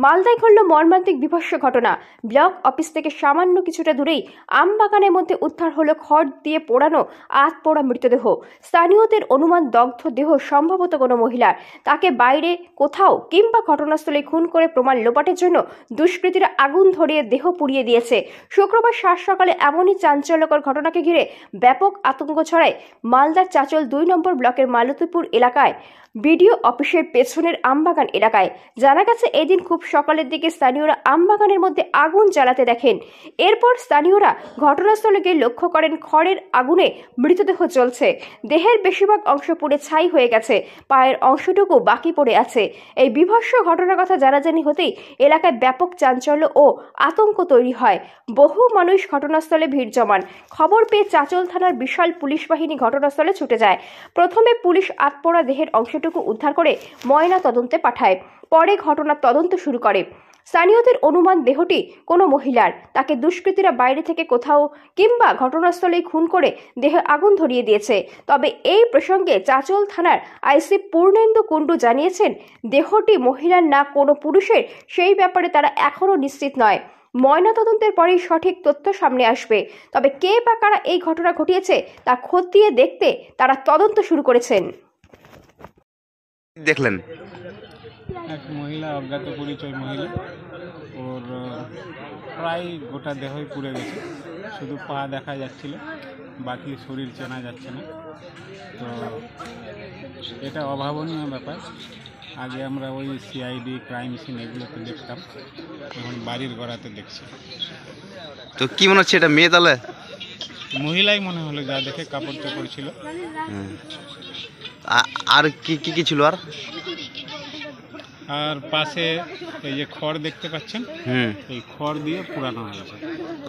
মালদায় ঘটল মর্মান্তিক বিভৎস ঘটনা। ব্লক অফিস থেকে সামান্য কিছুটা দূরেই আমবাগানের মধ্যে উদ্ধার হলো খড় দিয়ে পোড়ানো আধপোড়া মৃতদেহ। স্থানীয়দের অনুমান দগ্ধ দেহ সম্ভবত কোনো মহিলার। তাকে বাইরে কোথাও কিংবা ঘটনাস্থলে খুন করে প্রমাণ লোপাটের জন্য দুষ্কৃতীরা আগুন ধরিয়ে দেহ পুড়িয়ে দিয়েছে। শুক্রবার সাত সকালে এমনই চাঞ্চল্যকর ঘটনাকে ঘিরে ব্যাপক আতঙ্ক ছড়ায় মালদার চাচল ২ নম্বর ব্লকের মালতীপুর এলাকায় বিডিও অফিসের পেছনের আমবাগান এলাকায়। জানা গেছে এদিন খুব সকালের দিকে স্থানীয়রা আমবাগানের মধ্যে আগুন জ্বালাতে দেখেন। এরপর স্থানীয়রা ঘটনাস্থলে গিয়ে লক্ষ্য করেন খড়ের আগুনে মৃতদেহ জ্বলছে। দেহের বেশিরভাগ অংশ পুড়ে ছাই হয়ে গেছে, পায়ের অংশটুকু বাকি পড়ে আছে। এই বিভৎস ঘটনার কথা জানাজানি হতেই এলাকায় ব্যাপক চাঞ্চল্য ও আতঙ্ক তৈরি হয়। বহু মানুষ ঘটনাস্থলে ভিড় জমান। খবর পেয়ে চাচল থানার বিশাল পুলিশ বাহিনী ঘটনাস্থলে ছুটে যায়। প্রথমে পুলিশ আধপোড়া দেহের অংশটুকু উদ্ধার করে ময়না তদন্তে পাঠায়। পরে ঘটনার তদন্ত শুরু করে। স্থানীয়দের অনুমান দেহটি কোনো মহিলার। তাকে দুষ্কৃতীরা বাইরে থেকে কোথাও কিংবা ঘটনাস্থলেই খুন করে দেহে আগুন ধরিয়ে দিয়েছে। তবে এই প্রসঙ্গে চাচল থানার আইসি পূর্ণেন্দু কুণ্ডু জানিয়েছেন, দেহটি মহিলার না কোনো পুরুষের সেই ব্যাপারে তারা এখনো নিশ্চিত নয়। ময়নাতদন্তের পরেই সঠিক তথ্য সামনে আসবে। তবে কে বা কারা এই ঘটনা ঘটিয়েছে তা খতিয়ে দেখতে তারা তদন্ত শুরু করেছেন। দেখলেন এক মহিলা, অজ্ঞাত পরিচয় মহিলা, ওর প্রায় গোটা দেহই পুড়ে গেছে, শুধু পা দেখা যাচ্ছিল, বাকি শরীর চেনা যাচ্ছে না। তো এটা অভাবনীয় ব্যাপার। আগে আমরা ওই সিআইডি, ক্রাইম সিন এগুলোতে দেখতাম, এখন বাড়ির গড়াতে দেখছি। তো কি মনে হচ্ছে এটা মেয়ে? তাহলে মহিলাই মনে হলো, যা দেখে কাপড় চোপড় ছিল। আর কি কি কি ছিল? আর পাশে এই যে খড় দেখতে পাচ্ছেন, এই খড় দিয়ে পোড়ানো হয়েছে।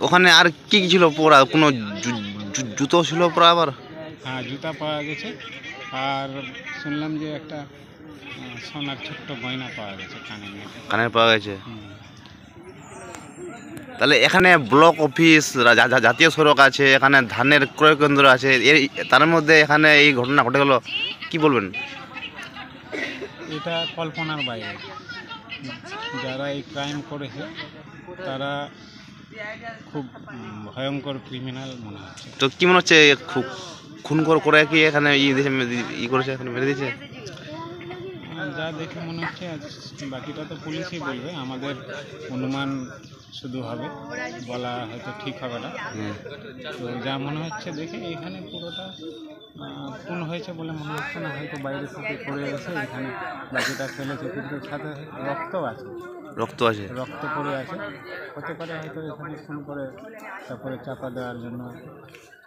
ওখানে আর কি কি ছিল পোড়া? কোনো জুতো ছিল পোড়া? আবার হ্যাঁ, জুতা পাওয়া গেছে। আর শুনলাম যে একটা সোনার ছোট্ট গয়না পাওয়া গেছে, কানের পাওয়া গেছে। তাহলে এখানে ব্লক অফিস, জাতীয় সড়ক আছে, এখানে ধানের ক্রয় কেন্দ্র আছে, তার মধ্যে এখানে এই ঘটনা ঘটে গেল, কি বলবেন? এটা কল্পনার বাইরে। যারা এই ক্রাইম করেছে তারা খুব ভয়ঙ্কর ক্রিমিনাল মনে হচ্ছে। তো কি মনে হচ্ছে, খুন করে কি এখানে ই করেছে, এখানে মেরে দিয়েছে? যা দেখে মনে হচ্ছে, বাকিটা তো পুলিশই বলবে, আমাদের অনুমান শুধু হবে, বলা হয়তো ঠিক হবে না। তো যা মনে হচ্ছে দেখে এখানে পুরোটা খুন হয়েছে বলে মনে হচ্ছে না, হয়তো বাইরে থেকে পড়ে গেছে, এখানে বাকিটা ফেলেছে, কিন্তু সাথে রক্ত পড়ে আছে। হতে পারে হয়তো এখানে খুন করে তারপরে চাপা দেওয়ার জন্য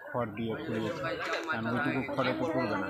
খড় দিয়ে পুড়িয়েছে, কারণ ওইটুকু খড়ে তো পড়বে না।